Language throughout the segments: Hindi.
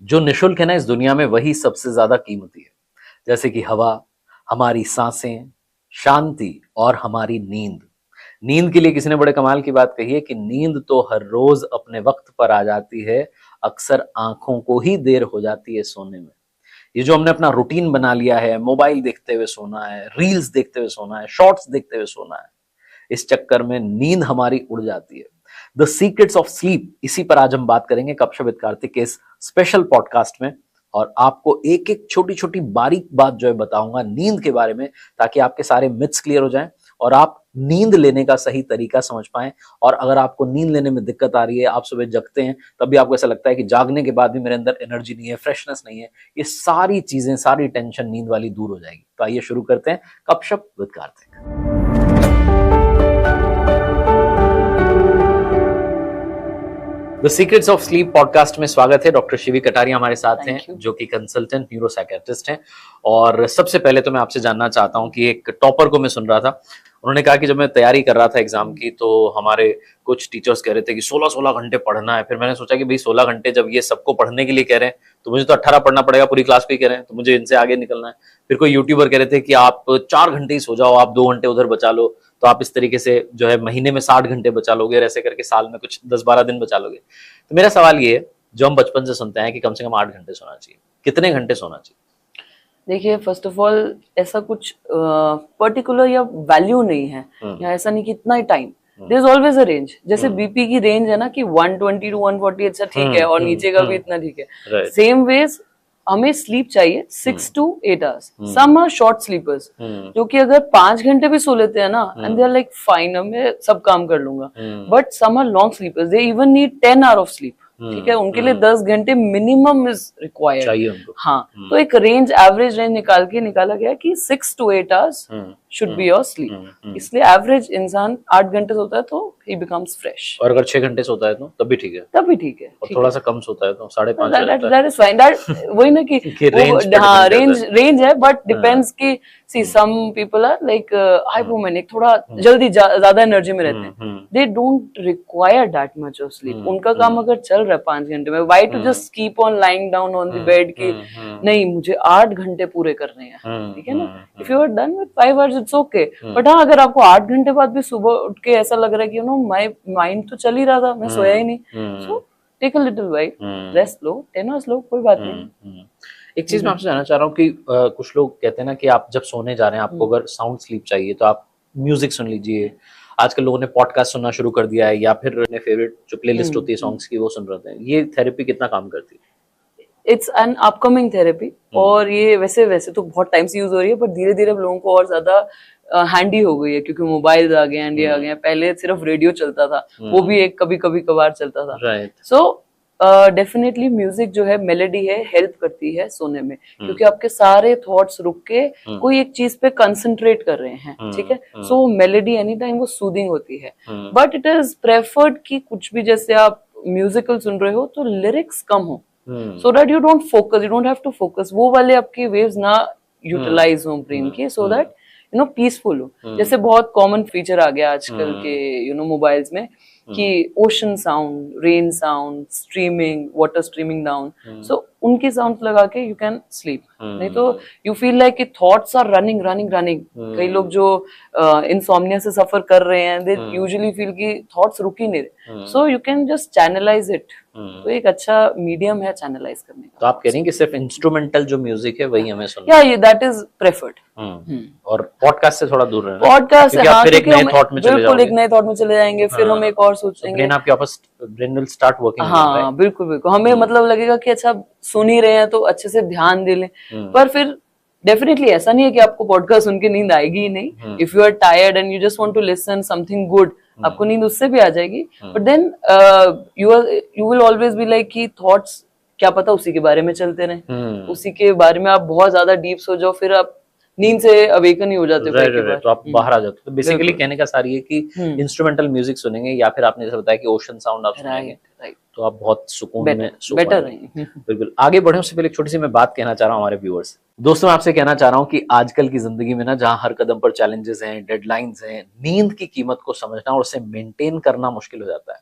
जो निशुल्क है ना इस दुनिया में वही सबसे ज्यादा कीमती है। जैसे कि हवा, हमारी सांसें, शांति और हमारी नींद। नींद के लिए किसी ने बड़े कमाल की बात कही है कि नींद तो हर रोज अपने वक्त पर आ जाती है, अक्सर आंखों को ही देर हो जाती है सोने में। ये जो हमने अपना रूटीन बना लिया है, मोबाइल देखते हुए सोना है, रील्स देखते हुए सोना है, शॉर्ट्स देखते हुए सोना है, इस चक्कर में नींद हमारी उड़ जाती है। द सीक्रेट्स ऑफ स्लीप, इसी पर आज हम बात करेंगे कप विद कार्तिक के इस स्पेशल पॉडकास्ट में। और आपको एक एक छोटी छोटी बारीक बात जो है बताऊंगा नींद के बारे में, ताकि आपके सारे मिथ्स क्लियर हो जाएं और आप नींद लेने का सही तरीका समझ पाएं। और अगर आपको नींद लेने में दिक्कत आ रही है, आप सुबह जगते हैं तब भी आपको ऐसा लगता है कि जागने के बाद भी मेरे अंदर एनर्जी नहीं है, फ्रेशनेस नहीं है, ये सारी चीजें, सारी टेंशन नींद वाली दूर हो जाएगी। तो आइए शुरू करते हैं गपशप with Kartik. The secrets of sleep podcast में स्वागत है। डॉक्टर शिवी कटारिया हमारे साथ हैं, जो कि कंसल्टेंट न्यूरोसाइकियाट्रिस्ट हैं। और सबसे पहले तो मैं आपसे जानना चाहता हूं कि एक टॉपर को मैं सुन रहा था, उन्होंने कहा कि जब मैं तैयारी कर रहा था एग्जाम की तो हमारे कुछ टीचर्स कह रहे थे कि 16-16 घंटे पढ़ना है। फिर मैंने सोचा कि भाई 16 घंटे जब ये सबको पढ़ने के लिए कह रहे हैं तो मुझे तो 18 पढ़ना पड़ेगा, पूरी क्लास को ही कह रहे हैं तो मुझे इनसे आगे निकलना है। फिर कोई यूट्यूबर कह रहे थे कि आप 4 घंटे ही सो जाओ, आप 2 घंटे उधर बचा लो, तो आप इस तरीके से जो है महीने में 60 घंटे बचा लोगे और ऐसे करके साल में कुछ 10-12 दिन बचा लोगे। तो मेरा सवाल ये है, जो हम बचपन से सुनते हैं कि कम से कम 8 घंटे सोना चाहिए, कितने घंटे सोना चाहिए? देखिए, फर्स्ट ऑफ ऑल ऐसा कुछ पर्टिकुलर या वैल्यू नहीं है, या ऐसा नहीं कि इतना ही time. There is always a range. जैसे बीपी की रेंज है ना कि 120 टू 140 अच्छा ठीक है, और नीचे का भी इतना ठीक है। सेम वेज हमें स्लीप चाहिए 6 to 8 hours. Some are short sleepers जो कि अगर 5 घंटे भी सो लेते हैं ना, and they are like fine, मैं सब काम कर लूंगा। But some are long sleepers, they even need 10 hour of sleep. ठीक है, उनके लिए 10 घंटे मिनिमम इज रिक्वायर्ड चाहिए उनको। हाँ, तो एक रेंज, एवरेज रेंज निकाला गया कि 6 to 8 hours should be your sleep. इसलिए एवरेज इंसान 8 घंटे सोता है तो ही बिकम्स फ्रेश। और अगर 6 घंटे सोता है तो तब भी ठीक है? तब भी ठीक है। और थोड़ा सा कम सोता है तो 5.5? That is fine. दैट वही ना कि हाँ, रेंज है, बट डिपेंड्स कि see some people are like hypomanic, थोड़ा जल्दी ज्यादा एनर्जी में रहते हैं। They don't require that much of sleep. उनका काम अगर चल रहा है 5 घंटे में, why to just keep on lying down on the bed कि नहीं मुझे 8 घंटे पूरे करने हैं। ठीक है ना, if you are done with 5 hours it's okay. But हाँ, अगर आपको 8 घंटे बाद भी सुबह उठ के ऐसा लग रहा है कि माय माइंड तो चल ही रहा था, मैं सोया ही नहीं, so take a little while, rest लो, 10 आवर्स लो, कोई बात नहीं। एक चीज मैं आपसे जानना चाह रहा हूँ कि कुछ लोग कहते हैं ना कि आप जब सोने जा रहे हैं, आपको अगर साउंड स्लीप चाहिए तो आप म्यूजिक सुन लीजिए। आजकल लोगों ने पॉडकास्ट सुनना शुरू कर दिया है, या फिर अपने फेवरेट जो प्लेलिस्ट होती है सॉन्ग्स की वो सुन रहे हैं। ये थेरेपी कितना काम करती है? इट्स एन अपकमिंग थेरेपी, और ये वैसे तो बहुत टाइम से यूज हो रही है, पर धीरे धीरे लोगों को और ज्यादा हैंडी हो गई है, क्योंकि मोबाइल आ गए हैं, आ गए हैं। पहले सिर्फ रेडियो चलता था, वो भी एक कभी कभी कभार चलता था। सो डेफिनेटली म्यूजिक जो है, मेलोडी है, हेल्प करती है सोने में, क्योंकि आपके सारे थॉट्स रुक के कोई एक चीज पे कंसंट्रेट कर रहे हैं। ठीक है, सो मेलोडी एनी टाइम वो सूदिंग होती है। बट इट इज प्रेफर्ड कि कुछ भी, जैसे आप म्यूजिकल सुन रहे हो तो लिरिक्स कम हो, so that you don't focus, you don't have to focus, वो वाले आपकी waves ना यूटिलाइज हो ब्रेन की, so that पीसफुल हो। जैसे बहुत कॉमन फीचर आ गया आजकल के मोबाइल्स में कि ocean sound, rain sound, streaming, water streaming down, so उनकी साउंड लगा के यू कैन स्लीप। नहीं तो यू फील लाइक कि thoughts are running running running. कई लोग जो इंसोम्निया से सफर कर रहे हैं, दे यूजुअली फील कि थॉट्स रुक ही नहीं रहे, so you can just channelize it. तो एक अच्छा मीडियम है चैनलाइज करने का। तो आप कह रही हैं कि सिर्फ इंस्ट्रूमेंटल जो म्यूजिक है वही हमें सुनना है? That is preferred. और पॉडकास्ट से थोड़ा दूर रहना। पॉडकास्ट से फिर एक नए थॉट में चले जाओगे, एक नए थॉट में चले जाएंगे, फिर हम एक और सोचेंगे, ब्रेन आपके वापस ब्रेन विल स्टार्ट वर्किंग। हाँ, बिल्कुल बिल्कुल। हमें मतलब लगेगा कि अच्छा सुन ही रहे हैं तो अच्छे से ध्यान दे लें, पर फिर डेफिनेटली ऐसा नहीं है कि आपको पॉडकास्ट सुन के नींद आएगी ही नहीं। If you are tired and you just want to listen something good, आपको नींद उससे भी आ जाएगी। But then you will always be like कि थॉट्स, क्या पता उसी के बारे में चलते रहे, उसी के बारे में आप बहुत ज्यादा डीप सो जाओ, फिर आप नींद से अवेकन ही हो जाते हो, तो आप बाहर आ जाते हो। तो बेसिकली कहने का सारी है कि इंस्ट्रूमेंटल म्यूजिक सुनेंगे, या फिर आपने जैसे बताया कि ओशन साउंड आप सुनेंगे, तो आप बहुत सुकून में बेटर रहेंगे। बिल्कुल। आगे बढ़े उससे पहले एक छोटी सी मैं बात कहना चाह रहा हूँ हमारे व्यूअर्स। दोस्तों, मैं आपसे कहना चाह रहा हूँ कि आजकल की जिंदगी में ना, जहाँ हर कदम पर चैलेंजेस हैं, डेडलाइंस हैं, नींद की कीमत को समझना और उसे मेंटेन करना मुश्किल हो जाता है।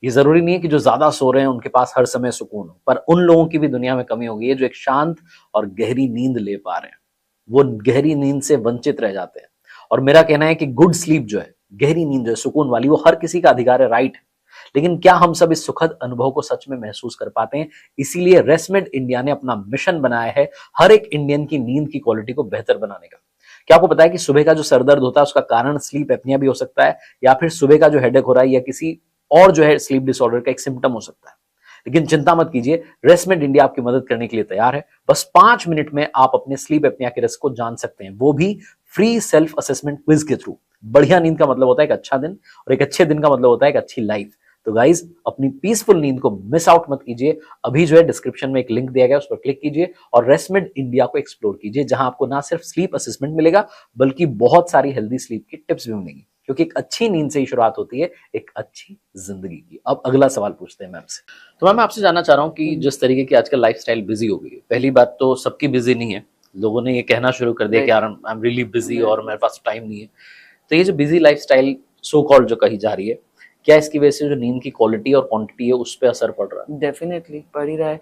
ये जरूरी नहीं है कि जो ज्यादा सो रहे हैं उनके पास हर समय सुकून हो, पर उन लोगों की भी दुनिया में कमी हो गई है जो एक शांत और गहरी नींद ले पा रहे हैं, वो गहरी नींद से वंचित रह जाते हैं। और मेरा कहना है कि गुड स्लीप जो है, गहरी नींद जो है, सुकून वाली, वो हर किसी का अधिकार है, राइट है। लेकिन क्या हम सब इस सुखद अनुभव को सच में महसूस कर पाते हैं? इसीलिए रेस्टमेड इंडिया ने अपना मिशन बनाया है हर एक इंडियन की नींद की क्वालिटी को बेहतर बनाने का। क्या आपको पता है कि सुबह का जो सरदर्द होता है उसका कारण स्लीप एपनिया भी हो सकता है, या फिर सुबह का जो हेडेक हो रहा है या किसी और जो है स्लीप डिसऑर्डर का एक सिम्टम हो सकता है। लेकिन चिंता मत कीजिए, रेस्टमेड इंडिया आपकी मदद करने के लिए तैयार है। बस 5 मिनट में आप अपने स्लीप एपनिया के रिस्क को जान सकते हैं, वो भी फ्री सेल्फ असेसमेंट क्विज के थ्रू। बढ़िया नींद का मतलब होता है एक अच्छा दिन, और एक अच्छे दिन का मतलब होता है एक अच्छी लाइफ। तो गाइज, अपनी पीसफुल नींद को मिस आउट मत कीजिए। अभी जो है डिस्क्रिप्शन में एक लिंक दिया गया, उस पर क्लिक कीजिए और रेस्टमेड इंडिया को एक्सप्लोर कीजिए, जहां आपको ना सिर्फ स्लीप असेसमेंट मिलेगा बल्कि बहुत सारी हेल्दी स्लीप की टिप्स भी मिलेंगी, क्योंकि एक अच्छी नींद से ही शुरुआत होती है एक अच्छी जिंदगी की। अब अगला सवाल पूछते हैं मैम से। तो मैम, मैं आपसे जानना चाह रहा हूँ कि जिस तरीके की आजकल लाइफस्टाइल बिजी हो गई है, पहली बात तो सबकी बिजी नहीं है, लोगों ने ये कहना शुरू कर दिया कि यार आई एम रियली बिजी और मेरे पास टाइम नहीं है। तो ये जो बिजी लाइफस्टाइल सो कॉल्ड जो कही जा रही है, क्या इसकी वजह से जो नींद की क्वालिटी और क्वांटिटी है उस पर असर पड़ रहा है? डेफिनेटली पड़ ही रहा है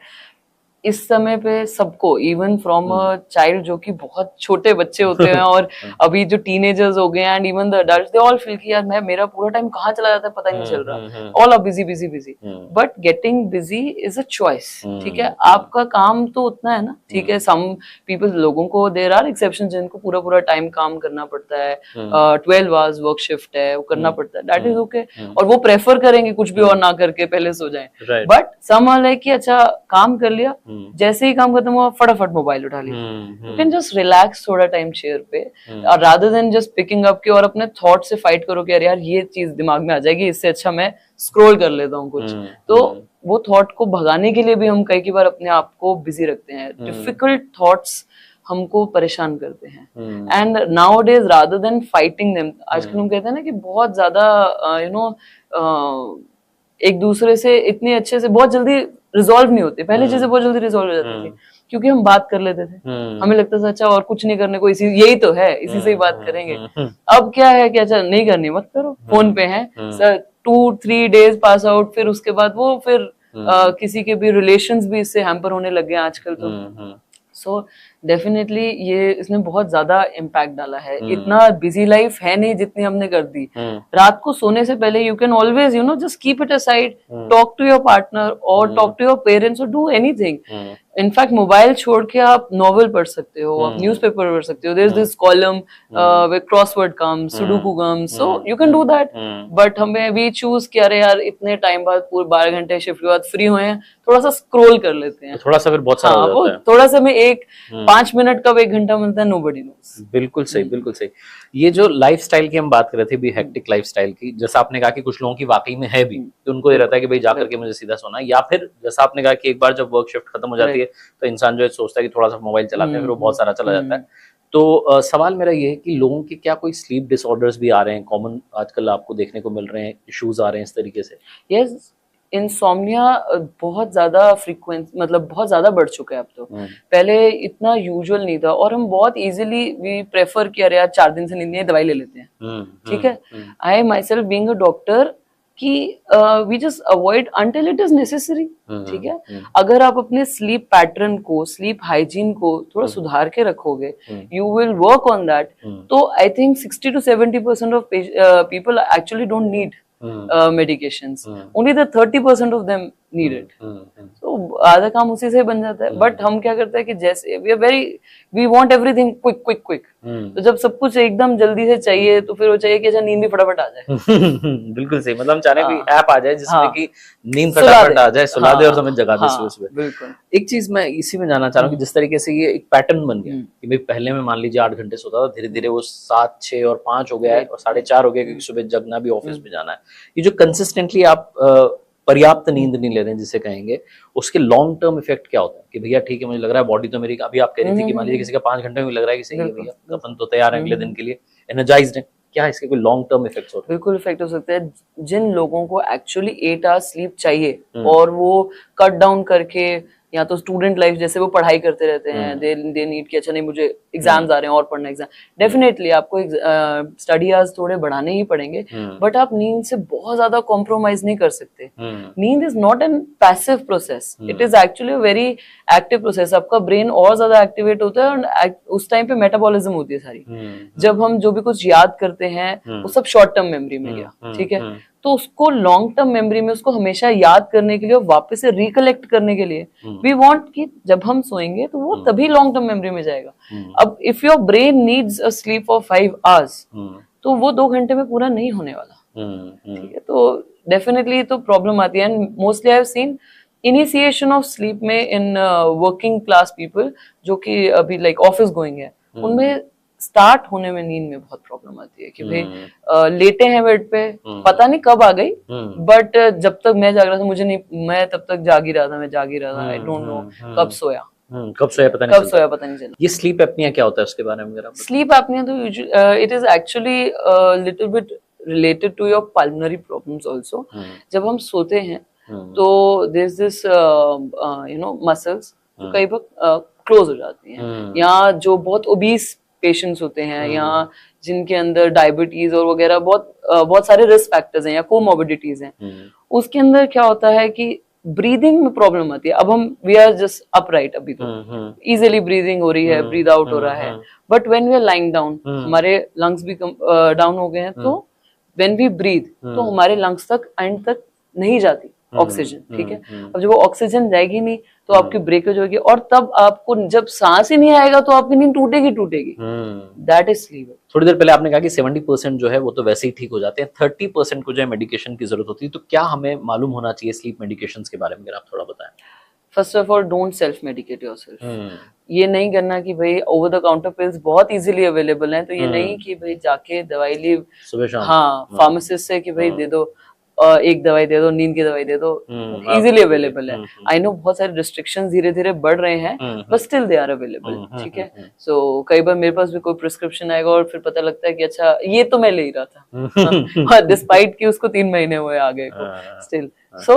इस समय पे सबको, इवन फ्रॉम अ चाइल्ड, जो कि बहुत छोटे बच्चे होते हैं और अभी जो टीनेजर्स हो गए and even the adults, they all feel कि यार मेरा पूरा टाइम कहाँ चला जाता है पता ही नहीं चल रहा। All are busy busy busy, but getting busy is a choice. ठीक है, आपका काम तो उतना है ना, ठीक है। सम पीपल, लोगों को, देयर आर एक्सेप्शंस जिनको पूरा पूरा टाइम काम करना पड़ता है, 12 आवर्स वर्क शिफ्ट है, वो करना पड़ता है, दैट इज ओके। और वो प्रेफर करेंगे कुछ भी और ना करके पहले सो जाए। बट सम आर लाइक कि अच्छा काम कर लिया, जैसे ही काम खत्म हुआ फटाफट मोबाइल उठा लिया। यू कैन जस्ट रिलैक्स थोड़ा टाइम चेयर पे, और rather than just picking up के और अपने थॉट से फाइट करो कि यार ये चीज दिमाग में आ जाएगी, इससे अच्छा मैं स्क्रॉल कर लेता हूँ कुछ। तो वो थॉट को भगाने के लिए भी हम कई बार अपने आप को बिजी रखते हैं। डिफिकल्ट थॉट्स हमको परेशान करते हैं, and now days rather than fighting them, आजकल हम कहते हैं ना कि बहुत ज्यादा यू नो एक दूसरे से इतने अच्छे से बहुत जल्दी रिजॉल्व नहीं होते। पहले चीजें बहुत जल्दी रिजॉल्व हो जाती थी क्योंकि हम बात कर लेते थे, हमें लगता था अच्छा और कुछ नहीं करने को, इसी यही तो है, इसी से ही बात करेंगे। अब क्या है कि अच्छा नहीं करनी मत करो, फोन पे है, 2-3 डेज पास आउट, फिर उसके बाद वो फिर किसी के भी रिलेशंस भी इससे हैम्पर होने लग गए आजकल। तो सो डेफिनेटली ये इसने बहुत ज्यादा इम्पैक्ट डाला है। इतना बिजी लाइफ है नहीं जितनी हमने कर दी। रात को सोने से पहले you can always you know just keep it aside, talk to your partner और टॉक टू योर पेरेंट्स और डू एनीथिंग। इनफैक्ट मोबाइल छोड़ के आप नॉवल पढ़ सकते हो, आप न्यूज़पेपर पढ़ सकते हो, there is this column with crossword comes, sudoku comes, so you can do that. But हमें वी चूज कि अरे यार इतने टाइम बाद, पूरे 12 घंटे शिफ्ट के बाद फ्री हुए हैं, थोड़ा सा स्क्रॉल कर लेते हैं, थोड़ा सा फिर बहुत सारा हो जाता है। थोड़ा सा में 5 मिनट कब 1 घंटा मिलता है, नोबडी नोस। बिल्कुल सही, बिल्कुल सही। ये जो लाइफस्टाइल की हम बात कर रहे थे भी, हेक्टिक लाइफस्टाइल की, जैसा आपने कहा कि कुछ लोगों की वाकई में है भी, तो उनको ये रहता है कि भाई जाकर के मुझे सीधा सोना है, या फिर जैसा आपने कहा कि एक बार जब वर्क शिफ्ट खत्म हो जाती है तो इंसान जो है सोचता है कि थोड़ा सा मोबाइल चलाते हैं, फिर वो बहुत सारा चला जाता है। तो सवाल मेरा ये है कि लोगों के क्या कोई स्लीप डिसऑर्डर्स भी आ रहे हैं, कॉमन आजकल आपको देखने को मिल रहे हैं, इश्यूज आ रहे हैं इस तरीके से? यस, इंसोम्निया बहुत ज्यादा फ्रीक्वेंट, मतलब बहुत ज्यादा बढ़ चुका है अब तो। पहले इतना यूजुअल नहीं था और हम बहुत इजीली वी प्रेफर किया, यार 4 दिन से नींद नहीं है, दवाई ले लेते हैं। ठीक है, I myself being a doctor कि we just avoid until it is necessary. ठीक है, अगर आप अपने स्लीप पैटर्न को, स्लीप हाइजीन को थोड़ा सुधार के रखोगे, you will work on that, तो I think 60 to 70% of people actually don't need medications. Only the 30% of them need it. So आधा काम उसी से बन जाता है। बट हम क्या करते हैं कि जैसे we want everything quick. तो जब सब कुछ एकदम जल्दी से चाहिए तो फिर वो चाहिए कि अच्छा नींद भी फटाफट आ जाए। बिल्कुल सही, मतलब हम चाह रहे हैं कि ऐप आ जाए जिसमें कि नींद फटाफट आ जाए, सुला दे और हमें जगा दे सुबह। बिल्कुल। एक चीज मैं इसी में जानना चाह रहा हूँ कि जिस तरीके से ये एक पैटर्न बन गया कि भाई पहले में मान लीजिए 8 घंटे सोता था, धीरे धीरे वो 7, 6 और 5 हो गया है और 4:30 हो गया, क्योंकि सुबह जगना भी, ऑफिस में जाना है। ये जो कंसिस्टेंटली आप पर्याप्त नींद नहीं ले रहे हैं जिसे कहेंगे, उसके लॉन्ग टर्म इफेक्ट क्या होता है? कि भैया ठीक है, मुझे लग रहा है बॉडी तो मेरी, अभी आप कह रही थी कि मान लीजिए किसी का 5 घंटे में लग रहा है कि सही है भैया, अपन तो तैयार है अगले दिन के लिए, एनर्जाइज्ड है, क्या इसके कोई लॉन्ग टर्म इफेक्ट्स होते हैं? बिल्कुल इफेक्ट हो सकते हैं। जिन लोगों को एक्चुअली 8 आवर्स स्लीप चाहिए और वो कट डाउन करके या तो स्टूडेंट लाइफ जैसे वो पढ़ाई करते रहते हैं, दे नीड कि अच्छा नहीं मुझे एग्जाम्स आ रहे हैं और पढ़ना एग्जाम, डेफिनेटली आपको स्टडी आवर्स थोड़े बढ़ाने ही पड़ेंगे, बट आप नींद से बहुत ज्यादा कॉम्प्रोमाइज नहीं कर सकते। नींद is not an passive process, it is actually very active process. आपका ब्रेन और ज्यादा एक्टिवेट होता है और उस टाइम पे मेटाबॉलिज्म होती है सारी। जब हम जो भी कुछ याद करते हैं वो सब शॉर्ट टर्म मेमोरी में गया, ठीक है, तो उसको लॉन्ग टर्म मेमोरी में उसको हमेशा याद करने के लिए और वापस से रिकलेक्ट करने के लिए वी वांट कि जब हम सोएंगे तो वो तभी लॉन्ग टर्म मेमोरी में जाएगा। अब if your brain needs a slip of 5 hours तो वो 2 घंटे में पूरा नहीं होने वाला, ठीक है। तो डेफिनेटली तो प्रॉब्लम आती है, and mostly I have seen initiation of sleep में इन वर्किंग क्लास पीपल जो कि अभी लाइक ऑफिस गोइंग है, उनमें स्टार्ट होने में नींद में बहुत प्रॉब्लम आती है कि भाई लेटे हैं बेड पे, पता नहीं कब आ गई, बट जब तक मैं जाग रहा था मुझे नहीं, मैं तब तक जाग ही रहा था, मैं जाग ही रहा था, आई डोंट नो कब सोया, कब सोया पता नहीं चला। ये स्लीप एपनिया क्या होता है उसके बारे में जरा? स्लीप एपनिया तो it is actually little bit related to your pulmonary problems also. जब हम सोते हैं तो there is this you know muscles जो कई बार क्लोज हो जाती हैं, या जो बहुत ओबीस पेशेंट्स होते हैं या जिनके अंदर डायबिटीज और वगैरह बहुत सारे रिस्क फैक्टर्स हैं या कोमोर्बिडिटीज हैं, उसके अंदर क्या होता है कि ब्रीदिंग में प्रॉब्लम आती है। अब हम वी आर जस्ट अपराइट, अभी तो इजीली ब्रीदिंग हो रही है, ब्रीद आउट हो रहा है, but when we are lying down हमारे लंग्स भी डाउन हो गए हैं, तो व्हेन वी ब्रीद तो हमारे लंग्स तक एंड तक नहीं जाती ऑक्सीजन, ठीक है। अब जब वो ऑक्सीजन जाएगी नहीं तो आपकी ब्रेकेज होगी, और तब आपको जब सांस ही नहीं आएगा तो आपकी नींद टूटेगी। That is sleep. थोड़ी देर पहले आपने कहा कि 70% जो है वो तो वैसे ही ठीक हो जाते हैं, 30% को जो है मेडिकेशन की जरूरत होती है, तो क्या हमें मालूम होना चाहिए स्लीप मेडिकेशन के बारे में, अगर आप थोड़ा बताएं? First of all don't self medicate yourself. ये नहीं करना कि भाई ओवर द काउंटर पिल्स बहुत इजीली अवेलेबल हैं, तो ये नहीं कि भाई जाके दवाई ली सुबह शाम, हाँ फार्मासिस्ट से कि भाई दे दो एक दवाई दे दो, नींद की दवाई दे दो, इजीली अवेलेबल है। आई नो बहुत सारे रिस्ट्रिक्शंस धीरे धीरे बढ़ रहे हैं, but still they are available, ठीक है। सो कई बार मेरे पास भी कोई प्रिस्क्रिप्शन आएगा और फिर पता लगता है कि अच्छा ये तो मैं ले ही रहा था डिस्पाइट कि उसको 3 महीने हुए आ गए को, स्टिल। सो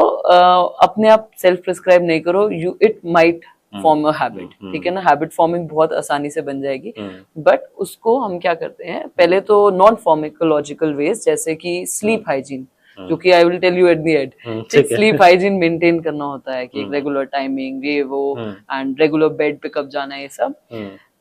अपने आप सेल्फ प्रिस्क्राइब नहीं करो, you it might form a habit, ठीक है ना। हैबिट फॉर्मिंग बहुत आसानी से बन जाएगी, बट उसको हम क्या करते हैं, पहले तो नॉन फार्माकोलॉजिकल वेज जैसे कि स्लीप हाइजीन, जो कि I will tell you at the end, sleep hygiene maintain करना होता है कि रेगुलर टाइमिंग ये वो एंड रेगुलर बेड पे कब जाना है, ये सब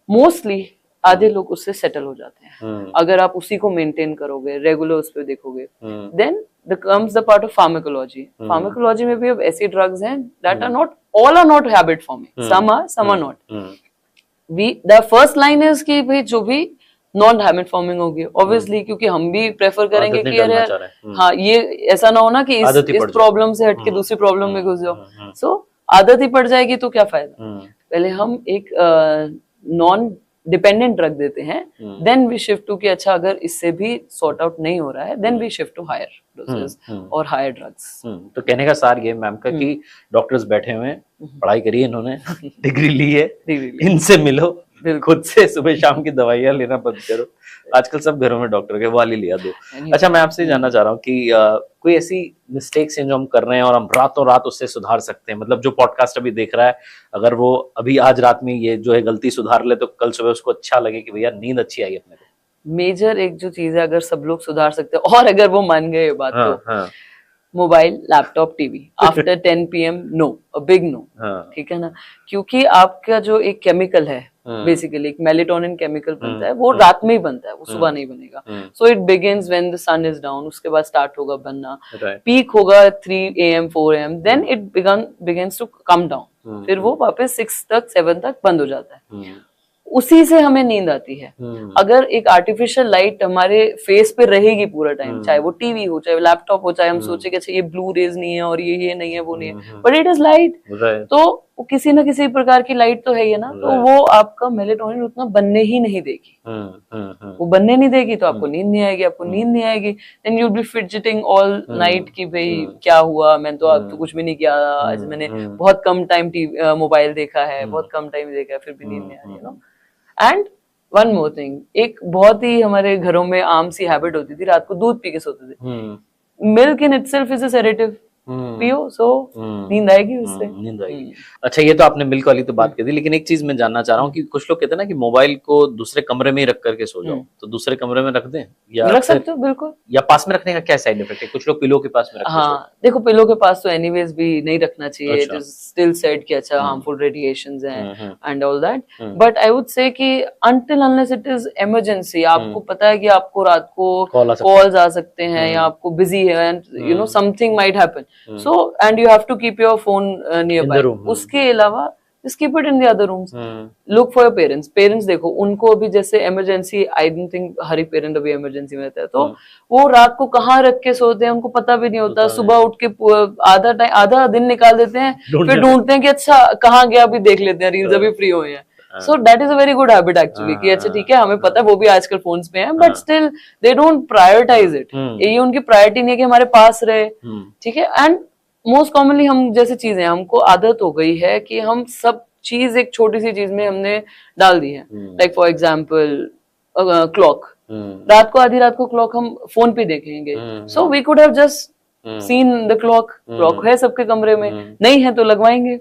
मोस्टली आधे लोग उससे सेटल हो जाते हैं। अगर आप उसी को मेंटेन करोगे, रेगुलर उस पर देखोगे, then the comes the part of pharmacology. Pharmacology में भी अब ऐसी ड्रग्स हैं that are not, all are not habit forming, some are not. The first line is कि भाई जो भी नॉन हैबिट फॉर्मिंग होगी, ऑब्वियसली, क्योंकि हम भी प्रेफर करेंगे कि अरे हाँ ये ऐसा ना हो ना कि इस प्रॉब्लम से हटके दूसरी प्रॉब्लम में घुस जाओ। सो आदत ही पड़ जाएगी तो क्या फायदा। पहले हम एक नॉन डिपेंडेंट ड्रग देते हैं, देन वी शिफ्ट टू कि अच्छा अगर इससे भी सॉर्ट आउट नहीं हो रहा है, then we shift to higher doses और हायर ड्रग्स। तो कहने का सार ये मैम का कि डॉक्टर्स बैठे हुए हैं, पढ़ाई करी है इन्होंने, डिग्री ली है, इनसे मिलो, खुद से सुबह शाम की दवाइयां लेना बंद करो। आजकल सब घरों में डॉक्टर के वाली लिया दो। अच्छा, मैं आपसे जानना चाह रहा हूँ कि कोई ऐसी मिस्टेक्स हैं जो हम कर रहे हैं और हम रातों रात उससे सुधार सकते हैं? मतलब जो पॉडकास्ट अभी देख रहा है, अगर वो अभी आज रात में ये जो है गलती सुधार ले तो कल सुबह उसको अच्छा लगे कि भैया नींद अच्छी आई अपने को। मेजर एक जो चीज है, अगर सब लोग सुधार सकते हैं और अगर वो मान गए ये बात, तो mobile, laptop, TV after 10 PM no, a big no, ठीक है ना। क्योंकि आपका जो एक केमिकल है, बेसिकली एक मेलेटोनिन केमिकल बनता है, वो रात में ही बनता है, वो सुबह नहीं बनेगा। So it begins when the sun is down, उसके बाद स्टार्ट होगा बनना, पीक होगा 3 AM 4 AM, then it begins to come down, फिर वो वापस 6 तक 7 तक बंद हो जाता है। उसी से हमें नींद आती है। अगर एक आर्टिफिशियल लाइट हमारे फेस पे रहेगी पूरा टाइम, चाहे वो टीवी हो, चाहे लैपटॉप हो, चाहे हम सोचे कि अच्छा ये ब्लू रेज नहीं है और ये नहीं है, वो नहीं है, बट इट इज लाइट, तो वो किसी ना किसी प्रकार की लाइट तो है ही ना, तो वो आपका मेलेटोनिन उतना बनने ही नहीं देगी। वो बनने नहीं देगी तो आपको नींद नहीं आएगी, आपको नींद नहीं आएगी, then you will be fidgeting all night कि भाई क्या हुआ, मैंने तो आज तो कुछ भी नहीं किया, आज मैंने बहुत कम टाइम मोबाइल देखा है, बहुत कम टाइम देखा है, फिर भी नींद नहीं आ रही है ना। एंड वन मोर थिंग, एक बहुत ही हमारे घरों में आम सी हैबिट होती थी, रात को दूध पी के सोते थे। Milk in itself is a sedative, पियो, सो नींद आएगी उससे। नींद आएगी। अच्छा, ये तो आपने मिल्क वाली तो बात कर दी, लेकिन एक चीज मैं जानना चाह रहा हूँ कि कुछ लोग कहते हैं ना कि मोबाइल को दूसरे कमरे में ही रख करके सो जाओ, तो दूसरे कमरे में रख दें या रख फिर सकते हो बिल्कुल। या पास में रखने का क्या साइड इफेक्ट है? कुछ लोग पिलो के पास में रख के सोते हाँ देखो, पिलो के पास तो एनीवेज भी नहीं रखना चाहिए, अच्छा। इट इज स्टिल सेड कि अच्छा हार्मफुल रेडिएशंस हैं। हैं and all that, but I would say कि until unless it is emergency, आपको पता है कि आपको रात को कॉल आ सकता है। कॉल्स आ सकते हैं या आपको बिजी है and you know something might happen, so and you have to keep your phone nearby, room, उसके अलावा just keep it in the other rooms. Look for your parents. Parents देखो, उनको अभी जैसे इमरजेंसी, आई डोंट थिंक हर एक पेरेंट अभी इमरजेंसी में रहता है, तो वो रात को कहाँ रख के सोते हैं उनको पता भी नहीं होता, सुबह उठ के आधा दिन निकाल देते हैं, फिर ढूंढते हैं कि अच्छा कहाँ गया, अभी देख लेते हैं, रील्स अभी फ्री हुए हैं। सो that is a very good habit actually कि अच्छा ठीक है, हमें पता है वो भी आजकल फोन्स पे हैं, but still they don't prioritise it. ये उनकी प्रायोरिटी नहीं है कि हमारे पास रहे, ठीक है। एंड मोस्ट कॉमनली हम जैसे चीजें, हमको आदत हो गई है कि हम सब चीज एक छोटी सी चीज में हमने डाल दी है, लाइक फॉर एग्जाम्पल क्लॉक, रात को आधी रात को क्लॉक हम फोन पे देखेंगे, so we could have just seen the clock, clock है सबके कमरे में, नहीं है तो लगवाएंगे,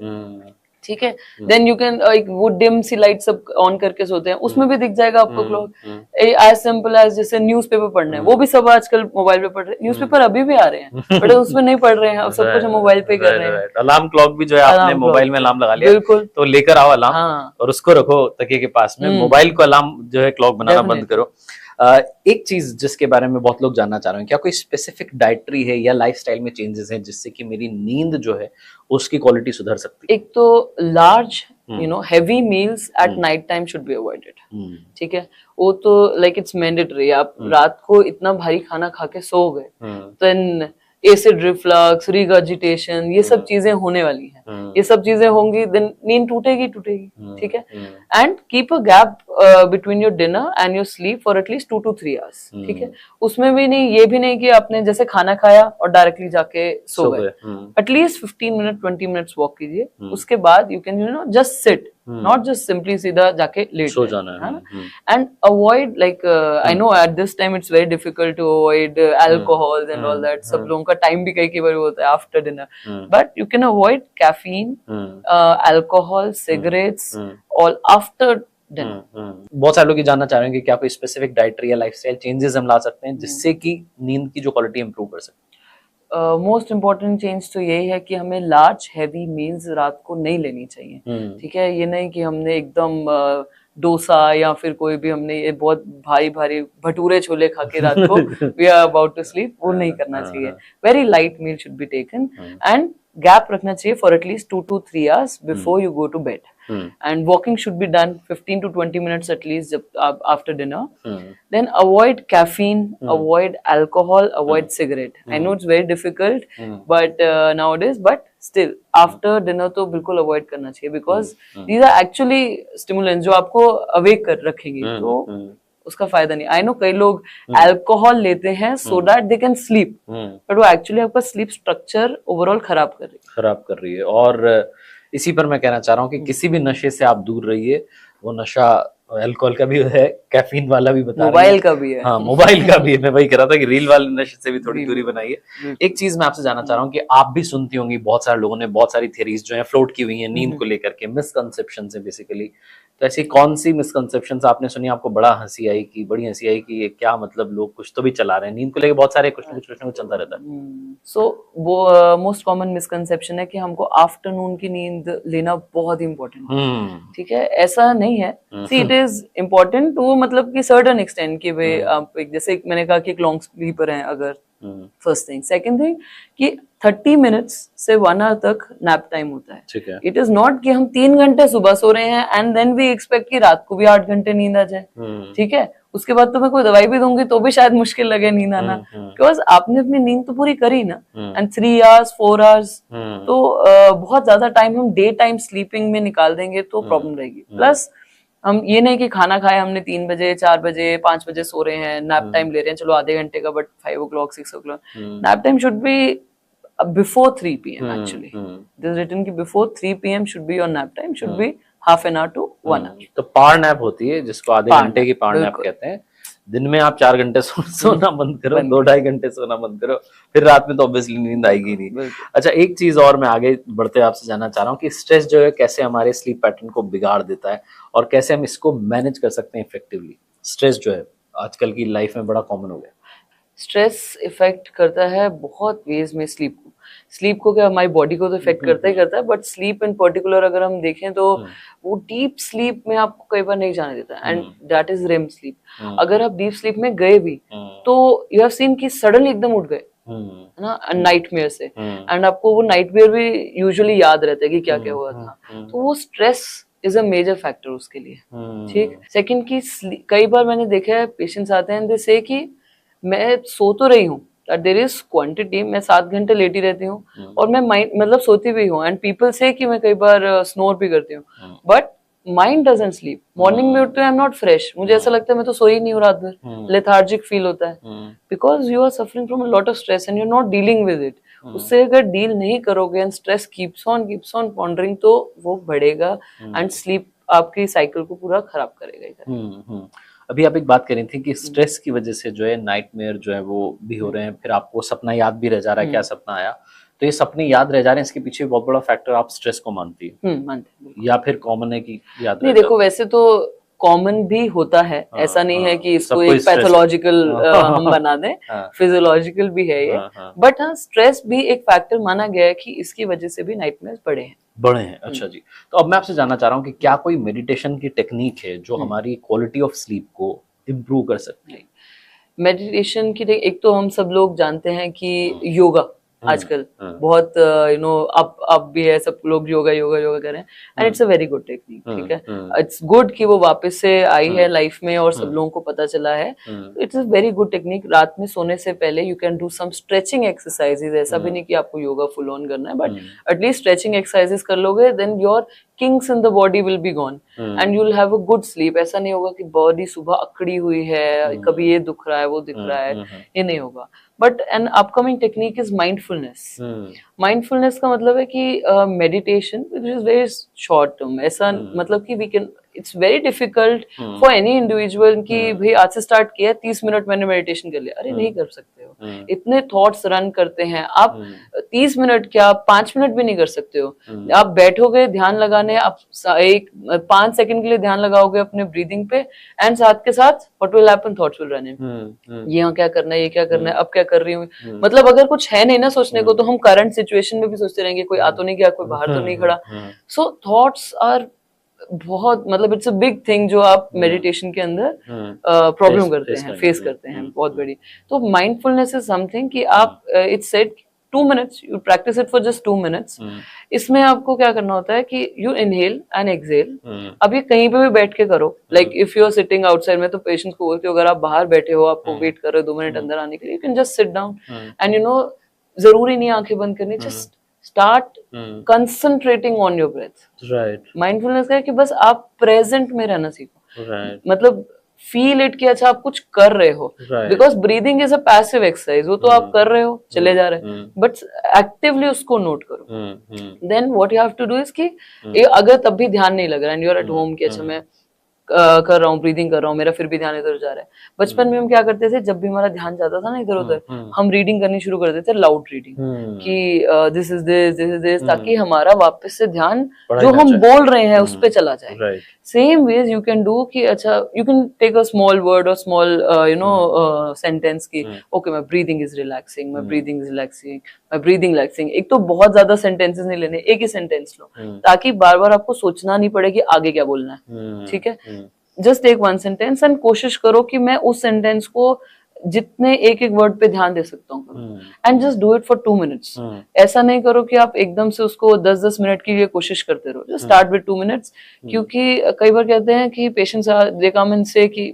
ठीक है। देन यू कैन एक वो डिम सी लाइट सब ऑन करके सोते हैं, उसमें भी दिख जाएगा आपको क्लॉक। एज सिंपल एज जैसे न्यूज़पेपर पढ़ना है, वो भी सब आजकल मोबाइल पे पढ़ रहे हैं, न्यूज़पेपर अभी भी आ रहे हैं बट उसमें नहीं पढ़ रहे हैं, अब सब कुछ हम मोबाइल पे कर रहे हैं। अलार्म क्लॉक भी जो है आपने मोबाइल में अलार्म लगा लिया, बिल्कुल, तो लेकर आओ अलार्म और उसको रखो तकिए के पास में, मोबाइल को अलार्म जो है क्लॉक बनाना बंद करो। एक चीज जिसके बारे में बहुत लोग जानना चाह रहे हैं, क्या कोई स्पेसिफिक डाइटरी है या लाइफस्टाइल में चेंजेस हैं जिससे कि मेरी नींद जो है उसकी क्वालिटी सुधर सकती है? एक तो large you know heavy meals at night time should be avoided, ठीक है। वो तो लाइक इट्स मैंडेटरी, आप रात को इतना भारी खाना खा के सो गए, देन एसिड रिफ्लक्स, रिगर्जिटेशन, ये सब चीजें होने वाली हैं, ये सब चीजें होंगी, देन नींद टूटेगी, ठीक है। And keep a gap between your dinner and your sleep for at least 2 to 3 hours, ठीक है। उसमें भी नहीं, ये भी नहीं कि आपने जैसे खाना खाया और डायरेक्टली जाके सो गए, एटलीस्ट 15 मिनट 20 मिनट्स वॉक कीजिए, उसके बाद you can you know just sit, not just simply सीधा जाके लेट सो जाना है ना, and avoid like I know at this time it's very difficult to avoid alcohol and all that, सब लोगों का टाइम भी कई बार होता है after dinner, but you can avoid caffeine, alcohol, cigarettes all after dinner. बहुत सारे लोग ये जानना चाह रहे हैं कि क्या कोई स्पेसिफिक डाइटरी या लाइफस्टाइल चेंजेस हम ला सकते हैं जिससे कि नींद की जो क्वालिटी इंप्रूव कर सकते हैं? मोस्ट इम्पोर्टेंट चेंज तो यही है कि हमें लार्ज हैवी मील्स रात को नहीं लेनी चाहिए, ठीक है। ये नहीं कि हमने एकदम डोसा या फिर कोई भी हमने ये बहुत भारी भारी भटूरे छोले खा के रात को we are about to sleep, वो नहीं करना चाहिए। Very light meal should be taken and gap रखना चाहिए for at least 2 to 3 hours before you go to bed, and walking should be done 15 to 20 minutes at least after dinner. Then avoid caffeine, avoid alcohol, avoid cigarette. I know it's very difficult, but nowadays, but still after dinner तो बिल्कुल avoid करना चाहिए, because these are actually stimulants जो आपको awake कर रखेंगे, तो उसका फायदा नहीं। आई नो कई लोग अल्कोहल लेते हैं so that they can sleep, but वो एक्चुअली आपका स्लीप स्ट्रक्चर ओवरऑल खराब कर रही है। और इसी पर मैं कहना चाह रहा हूँ कि किसी भी नशे से आप दूर रहिए, वो नशा अल्कोहल का भी है, कैफीन वाला भी बता, मोबाइल का भी है, हाँ मोबाइल का भी है। मैं वही कह रहा था कि रील वाले नशे से भी थोड़ी दूरी बनाइए। एक चीज मैं आपसे जानना चाह रहा हूँ कि आप भी सुनती होंगी, बहुत सारे लोगों ने बहुत सारी थियरीज जो है फ्लोट की हुई है नींद को लेकर के, मिसकंसेप्शन है बेसिकली, तो ऐसी कौन सी मिसकंसेप्शंस आपने सुनी, आपको बड़ी हंसी आई कि ये क्या मतलब लोग कुछ तो भी चला रहे हैं नींद को लेकर, बहुत सारे कुछ ना कुछ चलता रहता है। सो वो मोस्ट कॉमन मिसकंसेप्शन है कि हमको आफ्टरनून की नींद लेना बहुत इंपॉर्टेंट है, ठीक है। ऐसा नहीं है, see it is important to मतलब कि सर्टेन एक्सटेंट कि भाई आप जैसे मैंने कहा कि एक लॉन्ग स्लीपर है अगर, फर्स्ट थिंग। सेकंड थिंग कि 30 मिनट्स से 1 hour तक नैप टाइम होता है, ठीक है। इट इज नॉट कि हम 3 घंटे सुबह सो रहे हैं एंड देन वी एक्सपेक्ट कि रात को भी 8 घंटे नींद आ जाए, ठीक है। उसके बाद तो मैं कोई दवाई भी दूंगी तो भी शायद मुश्किल लगे नींद आना, बिकॉज आपने अपनी नींद तो पूरी करी ना, एंड 3 hours 4 hours तो बहुत ज्यादा टाइम हम डे टाइम स्लीपिंग में निकाल देंगे तो प्रॉब्लम रहेगी। प्लस हम ये नहीं कि खाना खाया हमने 3 बजे 4 बजे 5 बजे सो रहे हैं, नैप टाइम ले रहे हैं चलो आधे घंटे का, but 5 o'clock 6 o'clock nap time should be before 3 PM actually. It is written कि before 3 PM should be your nap time, should be half an hour to 1 hour. तो पावर नैप होती है जिसको आधे घंटे की पावर नैप कहते हैं, दिन में आप 4 घंटे सोना बंद करो, 2-2.5 घंटे सोना बंद करो, फिर रात में तो ऑब्वियसली नींद आएगी नहीं। अच्छा, एक चीज और मैं आगे बढ़ते आपसे जानना चाह रहा हूँ कि स्ट्रेस जो है कैसे हमारे स्लीप पैटर्न को बिगाड़ देता है और कैसे हम इसको मैनेज कर सकते हैं इफेक्टिवली। स्ट्रेस जो है आजकल की लाइफ में बड़ा कॉमन हो गया। स्ट्रेस इफेक्ट करता है बहुत वेज में स्लीप को क्या हमारी बॉडी को तो इफेक्ट करता ही करता है, बट स्लीप इन पर्टिकुलर अगर हम देखें तो वो डीप स्लीप में आपको कई बार नहीं जाने देता, and that is REM sleep. अगर आप डीप स्लीप में गए भी तो यू हैव सीन कि सडनली एकदम उठ गए है ना नाइटमेयर से, एंड आपको वो नाइटमेयर भी यूजुअली याद रहता है कि क्या क्या हुआ था, तो वो stress is a major factor उसके लिए। ठीक, सेकंड की कई बार मैंने देखा है पेशेंट्स आते हैं, दे से कि मैं सो तो रही हूँ, देयर इज क्वांटिटी, मैं 7 घंटे लेटी रहती हूँ और मैं माइंड मतलब सोती भी हूँ, एंड पीपल से कि मैं कई बार स्नोर भी करती हूँ, but mind doesn't sleep. Morning में उठते आई एम नॉट फ्रेश, मुझे ऐसा लगता है मैं तो सोई ही नहीं हूँ रात भर, लेथार्जिक फील होता है, because you are suffering from a lot of stress and you are not dealing with it. उससे अगर डील नहीं करोगे and stress keeps on pondering, तो वो बढ़ेगा एंड स्लीप आपकी साइकिल को पूरा खराब करेगा। अभी आप एक बात कर रही थी कि स्ट्रेस की वजह से जो है नाइटमेयर जो है वो भी हो रहे हैं, फिर आपको सपना याद भी रह जा रहा है क्या सपना आया, तो ये सपने याद रह जा रहे हैं, इसके पीछे बहुत बड़ा फैक्टर आप स्ट्रेस को मानती है मानते या फिर कॉमन है कि याद नहीं? देखो, वैसे तो कॉमन भी होता है, ऐसा नहीं है कि इसको एक पैथोलॉजिकल हम बना दें, फिजियोलॉजिकल भी है ये, बट हाँ स्ट्रेस भी एक फैक्टर माना गया है कि इसकी वजह से भी नाइटमेयर्स बढ़े हैं। अच्छा जी, तो अब मैं आपसे जानना चाह रहा हूँ कि क्या कोई मेडिटेशन की टेक्निक है जो हमारी क्वालिटी ऑफ स्लीप को इम्प्रूव कर सकती है? मेडिटेशन की एक तो हम सब लोग जानते हैं कि योगा आजकल बहुत अब भी है, सब लोग योगा कर रहे हैं, and it's a very good technique. ठीक है, इट्स गुड कि वो वापस से आई है लाइफ में और सब लोगों को पता चला है, it's a very good technique. रात में सोने से पहले you can do some stretching exercises, ऐसा भी नहीं कि आपको योगा फुल ऑन करना है, बट एटलीस्ट स्ट्रेचिंग एक्सरसाइजेज कर लोगे, then your kinks in the body will be gone and you will have a good sleep. ऐसा नहीं होगा कि बॉडी सुबह अकड़ी हुई है, कभी ये दुख रहा है वो दिख रहा है, ये नहीं होगा। But an upcoming technique is mindfulness. Mindfulness का मतलब है कि meditation which is very short term, ऐसा मतलब कि we can, it's very difficult for any individual कि भाई आज से स्टार्ट किया 30 मिनट मैंने मेडिटेशन कर लिया, अरे नहीं कर सकते हो, इतने थॉट्स रन करते हैं, आप 30 मिनट क्या 5 मिनट भी नहीं कर सकते हो। आप बैठोगे ध्यान लगाने, आप 5 सेकंड के लिए ध्यान लगाओगे अपने ब्रीदिंग पे, एंड साथ के साथ what will happen, thoughts will run in, ये क्या करना है, ये क्या करना है, अब क्या कर रही हूँ, मतलब अगर कुछ है नहीं ना सोचने को, तो हम करंट सिचुएशन में भी सोचते रहेंगे, कोई आ तो नहीं गया, कोई बाहर तो नहीं खड़ा। सो थॉट्स आर बहुत, मतलब इट्स अ बिग थिंग जो आप मेडिटेशन के अंदर प्रॉब्लम करते हैं, फेस करते हैं, बहुत बड़ी। तो माइंडफुलनेस इज समथिंग कि आप it's said 2 minutes, you practice it for just 2 minutes. इसमें आपको क्या करना होता है कि you inhale and exhale. अब ये कहीं पे भी बैठ के करो, like if you are sitting outside, मैं तो पेशेंट्स को बोलती हूँ अगर आप बाहर बैठे हो, आपको वेट कर रहे हो 2 मिनट अंदर आने के लिए, you can just sit down and you know, जरूरी नहीं आंखें बंद करनी, just start concentrating on your breath. Right. Mindfulness का है कि बस आप प्रेजेंट में रहना सीखो, Right. मतलब फील इट कि अच्छा आप कुछ कर रहे हो, because breathing is a passive exercise, वो तो आप कर रहे हो, चले जा रहे हैं, बट एक्टिवली उसको नोट करो। Then what you have to do is कि अगर तब भी ध्यान नहीं लग रहा and you are at home कि अच्छा मैं कर रहा हूँ, ब्रीदिंग कर रहा हूँ, मेरा फिर भी ध्यान इधर जा रहा है। बचपन में हम क्या करते थे, जब भी हमारा ध्यान जाता था ना इधर उधर, हम रीडिंग करनी शुरू कर देते थे, लाउड रीडिंग, कि दिस इज दिस, ताकि हमारा वापस से ध्यान जो हम बोल रहे हैं उस पे चला जाए। Same ways you can do कि अच्छा you can take a small word और स्मॉल सेंटेंस की okay my breathing is relaxing, my breathing is relaxing, my breathing relaxing. एक तो बहुत ज्यादा सेंटेंसेस नहीं लेने, एक ही सेंटेंस लो, ताकि बार बार आपको सोचना नहीं पड़े कि आगे क्या बोलना है। ठीक है, just take one sentence and कोशिश करो कि मैं उस सेंटेंस को जितने एक एक वर्ड पे ध्यान दे सकता हूँ, and just do it for 2 minutes. ऐसा नहीं करो कि आप एकदम से उसको 10-10 मिनट के लिए कोशिश करते रहो, जस्ट स्टार्ट विद 2 मिनट्स। क्योंकि कई बार कहते हैं कि पेशेंट्स दे कम इन से कि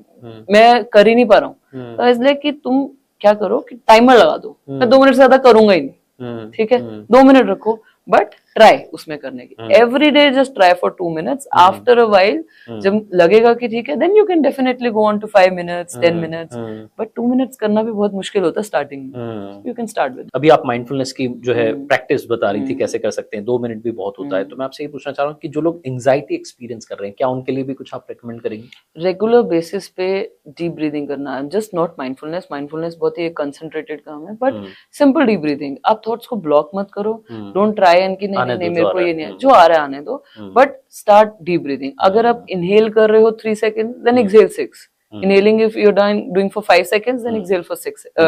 मैं कर ही नहीं पा रहा हूँ, तो इसलिए कि तुम क्या करो कि टाइमर लगा दो, मैं 2 मिनट से ज्यादा करूंगा ही नहीं। ठीक है, 2 मिनट रखो, बट ट्राई उसमें करने की, every day just try for 2 minutes. After a while जब लगेगा कि ठीक है, then you can definitely go on to 5 minutes, 10 minutes. But 2 minutes करना भी बहुत मुश्किल होता है स्टार्टिंग में. You can start with. अभी आप माइंडफुलनेस की जो है प्रैक्टिस बता रही थी, कैसे कर सकते हैं, 2 मिनट भी बहुत होता है, तो मैं आपसे ये पूछना चाह रहा हूँ कि जो लोग एंजाइटी एक्सपीरियंस कर रहे हैं, क्या उनके लिए भी कुछ आप रेकमेंड करेंगे? रेगुलर बेसिस पे डीप ब्रीदिंग करना, जस्ट नॉट माइंडफुलनेस. माइंडफुलनेस बहुत ही कंसंट्रेटेड काम है, बट सिंपल डीप ब्रीदिंग. आप थॉट्स को ब्लॉक मत करो, डोंट ट्राई एंड कि नहीं नहीं मेरे को ये नहीं है, जो आ रहा है आने दो, बट स्टार्ट डीप ब्रीदिंग. अगर आप इनहेल कर रहे हो 3 seconds, then exhale 6. Inhaling if you're doing for 5 seconds, then exhale for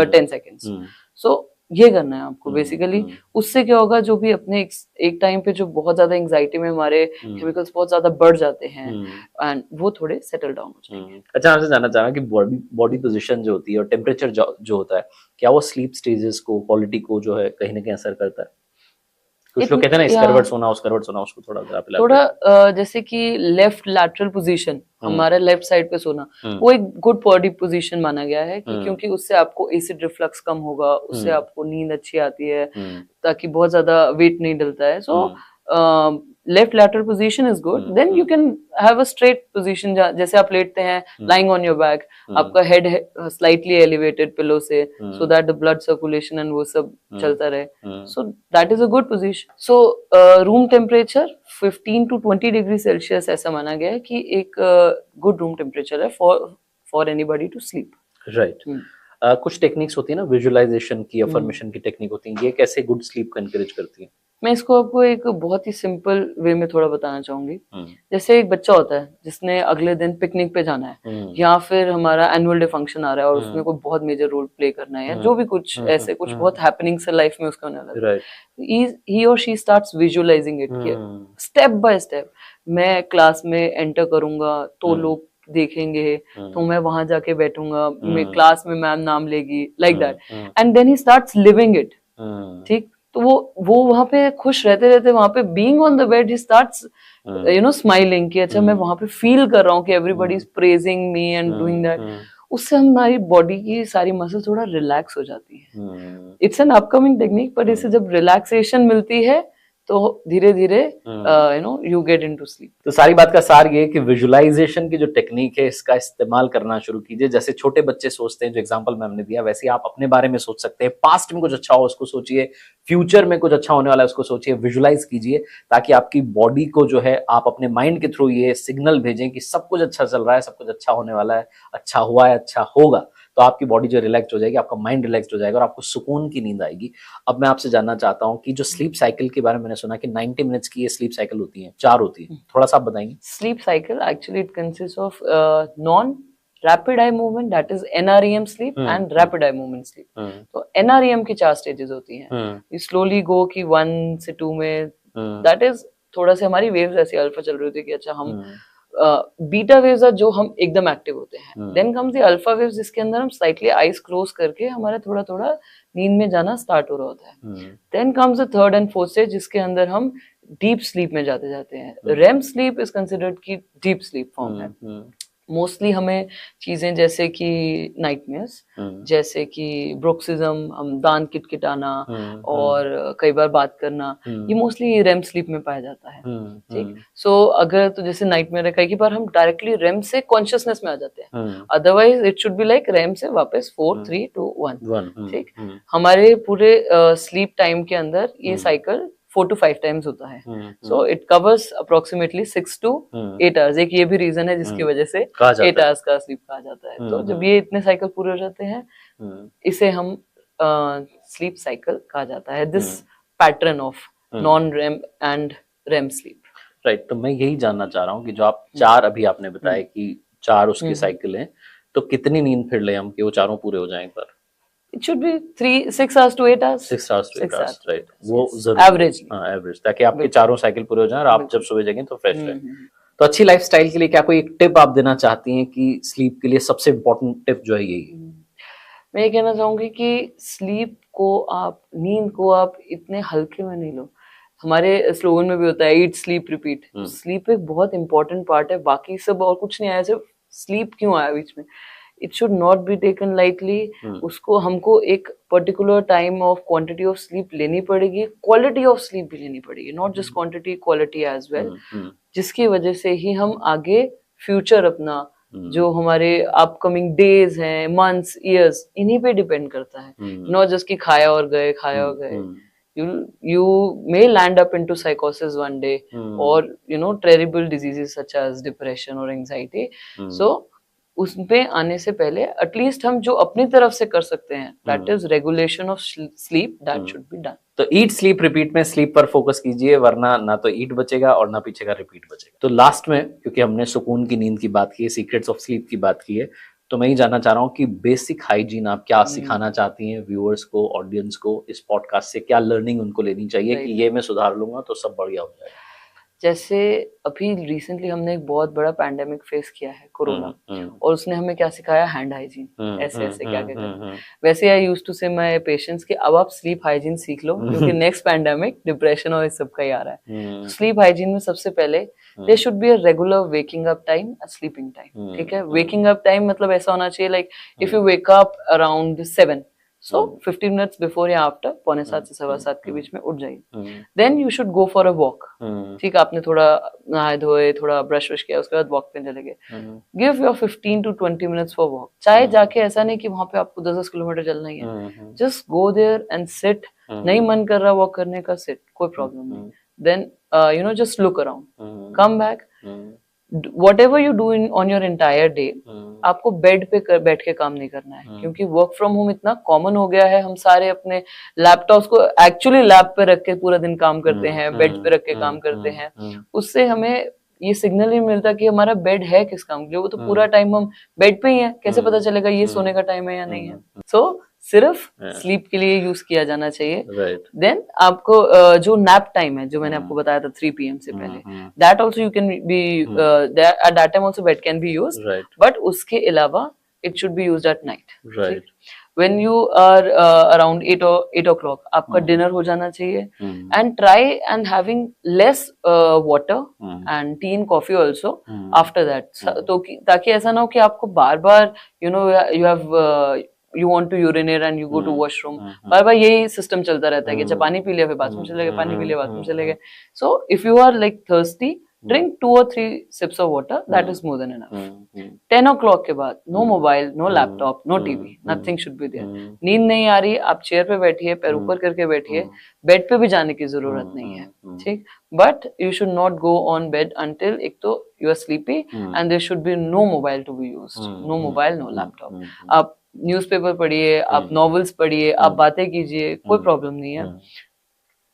10 seconds. So ये करना है आपको बेसिकली. उससे क्या होगा, जो भी अपने एक टाइम पे जो बहुत ज्यादा एंजाइटी में हमारे केमिकल्स बहुत ज्यादा बढ़ जाते हैं, एंड वो थोड़े सेटल डाउन हो जाएंगे. अच्छा, आपसे जानना चाह रहा कि बॉडी पोजीशन जो होती है और टेम्परेचर जो होता है, क्या वो स्लीप स्टेजेस को, क्वालिटी को जो है कहीं ना कहीं असर करता है? कुछ लोग कहते हैं ना, इस करवट सोना, उस करवट सोना, उसको थोड़ा जैसे कि लेफ्ट लैटरल पोजीशन, हमारे लेफ्ट साइड पे सोना, वो एक गुड बॉडी पोजीशन माना गया है कि क्योंकि उससे आपको एसिड रिफ्लक्स कम होगा, उससे आपको नींद अच्छी आती है, ताकि बहुत ज्यादा वेट नहीं डलता है. So left lateral position is good. Then you can have a straight position, जैसे आप लेटते हैं लाइंग ऑन योर बैक, आपका हेड स्लाइटली एलिवेटेड पिलो से, so that the blood circulation and वो सब चलता रहे. So that is a good position. So room temperature 15 to 20 degree Celsius ऐसा माना गया है कि एक गुड रूम टेम्परेचर है for anybody to sleep. Right. कुछ टेक्निक्स होती है ना, विजुअलाइजेशन की, अफर्मेशन की टेक्निक होती है, ये कैसे गुड स्लीप को एनकरेज करती है? मैं इसको आपको एक बहुत ही सिंपल वे में थोड़ा बताना चाहूंगी. जैसे एक बच्चा होता है जिसने अगले दिन पिकनिक पे जाना है, या फिर हमारा एनुअल डे फंक्शन आ रहा है और उसमें कोई बहुत मेजर रोल प्ले करना है, या जो भी कुछ ऐसे कुछ बहुत हैपनिंग्स है लाइफ में उसका होने वाला है. ही और she starts visualising it, step by step. मैं क्लास में एंटर करूंगा तो लोग देखेंगे, तो मैं वहां जाके बैठूंगा, मैं क्लास में मैम नाम लेगी, like that. And then he starts living it. ठीक, तो वो वहां पे खुश रहते रहते, वहां पे being on the bed he starts smiling कि अच्छा मैं वहां पे फील कर रहा हूँ कि everybody is praising me and doing that. उससे हमारी बॉडी की सारी मसल थोड़ा रिलैक्स हो जाती है. इट्स एन अपकमिंग टेक्निक, पर इससे जब रिलैक्सेशन मिलती है तो धीरे धीरे यू गेट इनटू स्लीप. तो सारी बात का सार ये है कि विजुअलाइजेशन की जो टेक्निक है, इसका इस्तेमाल करना शुरू कीजिए. जैसे छोटे बच्चे सोचते हैं, जो एग्जांपल मैं हमने दिया, वैसे आप अपने बारे में सोच सकते हैं. पास्ट में कुछ अच्छा हो उसको सोचिए, फ्यूचर में कुछ अच्छा होने वाला है उसको सोचिए, विजुअलाइज कीजिए, ताकि आपकी बॉडी को जो है आप अपने माइंड के थ्रू ये सिग्नल भेजें कि सब कुछ अच्छा चल रहा है, सब कुछ अच्छा होने वाला है, अच्छा हुआ है, अच्छा होगा. तो आपकी बॉडी जो रिलैक्स हो जाएगी, आपका माइंड रिलैक्स हो जाएगा और आपको सुकून की नींद आएगी. अब मैं आपसे जानना चाहता हूँ कि जो स्लीप साइकिल के बारे में मैंने सुना कि 90 मिनट्स की ये स्लीप साइकिल होती है, 4 होती है, थोड़ा सा आप बताएंगे. Sleep cycle actually it consist of non rapid eye movement, that is NREM sleep, and rapid eye movement sleep. तो NREM की 4 स्टेजेस होती हैं. ये स्लोली गो कि 1 से 2 में, दैट इज थोड़ा से हमारी वेव्स ऐसी अल्फा चल रही होती है कि अच्छा हम बीटा वेव्स आर जो हम एकदम एक्टिव होते हैं. Then comes the alpha waves, जिसके अंदर हम स्लाइटली आईज क्लोज करके हमारा थोड़ा थोड़ा नींद में जाना स्टार्ट हो रहा होता है. Then comes the third and fourth stage, जिसके अंदर हम डीप स्लीप में जाते जाते हैं. रेम स्लीप इज कंसिडर्ड की डीप स्लीप फॉर्म है. मोस्टली हमें चीजें जैसे कि नाइटमेयर्स, जैसे कि ब्रोक्सिज्म, हम दान किटकिटाना और कई बार बात करना, ये मोस्टली रेम स्लीप में पाया जाता है. ठीक, सो अगर तो जैसे नाइटमेयर है, कई बार हम डायरेक्टली रेम से कॉन्शियसनेस में आ जाते हैं. Otherwise it should be like REM से वापस 4 3 2 1. ठीक, हमारे पूरे स्लीप टाइम के अंदर ये साइकिल 4 to 5 टाइम्स होता है. So it covers approximately 6 to 8 hours. एक ये भी रीजन है जिसकी वजह से 8 आवर्स का स्लीप कहा जाता है. तो जब ये इतने साइकिल पूरे हो जाते हैं, इसे हम स्लीप साइकिल कहा जाता है. This pattern of non RAM and REM sleep. Right. तो मैं यही जानना चाह रहा हूँ कि जो आप 4 अभी आपने बताया कि 4 उसकी साइकिल है, तो कितनी नींद फिर ले हम कि वो चारों पूरे हो जाएं एक बार? It should be 6 hours to 8 hours. 6 hours to 8 hours, right. वो जरूर एवरेज. हाँ, एवरेज, ताकि आपके चारों साइकिल पूरे हो जाएं और आप जब सुबह जगें तो फ्रेश रहें. तो अच्छी लाइफस्टाइल के लिए क्या कोई एक टिप आप देना चाहती हैं कि स्लीप के लिए सबसे इम्पोर्टेंट टिप जो है यही है? मैं ये कहना चाहूंगी कि स्लीप को आप, नींद को आप इतने हल्के में नहीं लो. हमारे स्लोगन में भी होता है ईट स्लीप रिपीट. स्लीप एक बहुत इंपॉर्टेंट पार्ट है, बाकी सब और कुछ नहीं आया, सिर्फ स्लीप क्यों आया बीच में. It should not be taken lightly. उसको हमको एक particular time of quantity of sleep लेनी पड़ेगी, क्वालिटी ऑफ स्लीप भी लेनी पड़ेगी, not just quantity, quality as well, जिसकी वजह से ही हम आगे फ्यूचर अपना जो हमारे अपकमिंग डेज हैं, मंथ्स, ईयर्स, इन्हीं पे डिपेंड करता है, नॉट जस्ट कि खाया और गए, खाया और गए। You may land up into psychosis one day, or terrible diseases such as depression or anxiety. So उसपे आने से पहले एटलीस्ट हम जो अपनी तरफ से कर सकते हैं, that is regulation of sleep, that should be done. तो ईट स्लीप रिपीट में स्लीप पर फोकस कीजिए, वरना ना तो ईट बचेगा और ना पीछे का रिपीट बचेगा। तो लास्ट में, क्योंकि हमने सुकून की नींद की बात की है, सीक्रेट्स ऑफ स्लीप की बात की है, तो मैं ये जानना चाह रहा हूँ कि बेसिक हाइजीन आप क्या सिखाना चाहती हैं व्यूअर्स को, ऑडियंस को, इस पॉडकास्ट से क्या लर्निंग उनको लेनी चाहिए कि ये मैं सुधार लूंगा तो सब बढ़िया हो जाएगा। जैसे अभी रिसेंटली हमने एक बहुत बड़ा पैंडेमिक फेस किया है, कोरोना, और उसने हमें क्या सिखाया, हैंड हाइजीन, ऐसे ऐसे क्या क्या करना। वैसे आई यूज्ड टू से माय पेशेंट्स कि अब आप स्लीप हाइजीन सीख लो, क्योंकि नेक्स्ट पैंडेमिक डिप्रेशन और इस सब का ही आ रहा है। स्लीप हाइजीन में सबसे पहले there should be a regular waking up time, a sleeping time. ठीक है, वेकिंग अप टाइम मतलब ऐसा होना चाहिए like if you wake up around 7, so 15 minutes before या आफ्टर 6:45 से 7:15 के बीच में उठ जाइए। Then you should go for a walk. ठीक है, आपने थोड़ा नहाए धोए, थोड़ा ब्रश वश किया, उसके बाद वॉक पे चले गए, give your 15 to 20 minutes for walk. चाहे जाके ऐसा नहीं कि वहां पे आपको 10-10 किलोमीटर चलना ही है, just go there and sit. नहीं मन कर रहा वॉक करने का, सिट, कोई प्रॉब्लम नहीं। Then just look around, come back. whatever you do on your entire day, आपको बेड पे बैठ के काम नहीं करना है, क्योंकि वर्क फ्रॉम होम इतना कॉमन हो गया है। हम सारे अपने लैपटॉप्स को एक्चुअली लैब पे रख के पूरा दिन काम करते हैं, बेड पे रख के काम करते हैं। उससे हमें ये सिग्नल ही मिलता कि हमारा बेड है किस काम के लिए, वो तो पूरा टाइम हम बेड पे ही है, कैसे पता चलेगा ये सोने का टाइम है या नहीं है। सो सिर्फ स्लीप के लिए यूज किया जाना चाहिए। देन आपको जो नैप टाइम है, जो मैंने आपको बताया था 3 PM से पहले, that also you can be at that time also bed can be use, but उसके अलावा it should B use at night. When you are around 8 o'clock, आपका डिनर हो जाना चाहिए, and try and having less water and tea and coffee also after that, तो ताकि ऐसा ना हो कि आपको बार बार you want to urinate and you go to washroom, बार बार यही सिस्टम चलता रहता है कि अच्छा पानी पी लिया फिर बाथरूम चले गए, पानी पी लिया बाथरूम चले गए। So if you are like thirsty, drink 2 or 3 sips of water, that is more than enough। 10 o'clock के बाद no mobile, no laptop, no TV, nothing should be there। नींद नहीं आ रही, आप चेयर पे बैठिए, पैर ऊपर करके बैठिए, बेड पे भी जाने की जरूरत नहीं है, ठीक। But you should not go on bed until एक तो you are sleepy, and there should be no mobile to be used, no mobile, no laptop. आप न्यूज़पेपर पढ़िए, आप नॉवेल्स पढ़िए, आप बातें कीजिए, कोई प्रॉब्लम नहीं है।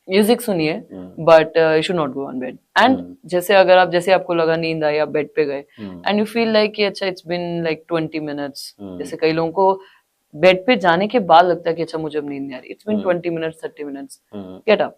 म्यूजिक सुनिए, but you should not go on bed. And जैसे आपको लगा नींद आई, आप बेड पे गए एंड यू फील लाइक कि अच्छा इट्स बिन लाइक 20 मिनट्स, जैसे कई लोगों को बेड पे जाने के बाद लगता है कि अच्छा मुझे अब नींद नहीं आ रही, it's been 20 minutes, 30 minutes, get up.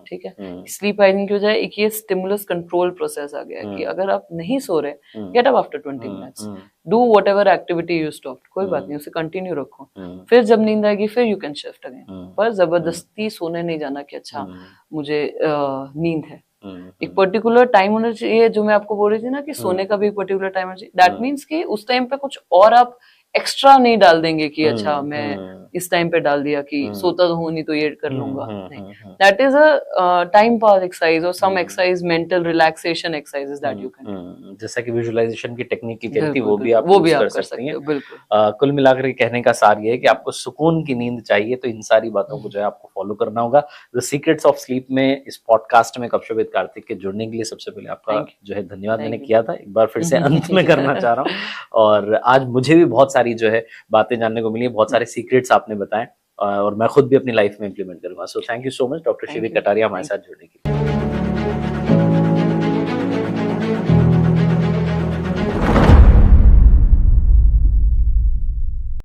ठीक है, स्लीप हाइजीन की वजह एक ये स्टिमुलस कंट्रोल प्रोसेस आ गया कि अगर आप नहीं सो रहे, get up after 20 minutes, do what ever activity you stop, कोई बात नहीं, उसे कंटिन्यू रखो, फिर जब नींद आएगी फिर यू कैन शिफ्ट अगेन। पर जबरदस्ती सोने नहीं जाना कि अच्छा मुझे नींद है। एक पर्टिकुलर टाइम होना चाहिए, जो मैं आपको बोल रही थी ना कि सोने का भी एक पर्टिकुलर टाइम होना चाहिए। दैट मीन्स कि उस टाइम पे कुछ और आप एक्स्ट्रा नहीं डाल देंगे कि अच्छा मैं इस टाइम पे डाल दिया कि सोता तो हूं नहीं तो ये कर लूंगा, नहीं। That is a time pass exercise और some exercise, mental relaxation exercises that you can, जैसा कि विजुअलाइजेशन की टेक्निक की कहती है, वो भी आप कर सकते हैं। बिल्कुल। कुल मिलाकर कहने का सार ये है कि आपको सुकून की नींद चाहिए, तो इन सारी बातों को जो है आपको फॉलो करना होगा। द सीक्रेट्स ऑफ स्लीप में इस पॉडकास्ट में कपशप विद कार्तिक के जुड़ने के लिए सबसे पहले आपका जो है धन्यवाद मैंने किया था, एक बार फिर से अंत में करना चाह रहा हूँ। और आज मुझे भी बहुत सारी जो है बातें जानने को मिली, बहुत सारे सीक्रेट्स आपने बताए और मैं खुद भी अपनी लाइफ में इंप्लीमेंट करूंगा। So thank you so much doctor Shivi Kataria हमारे साथ जुड़ने के लिए।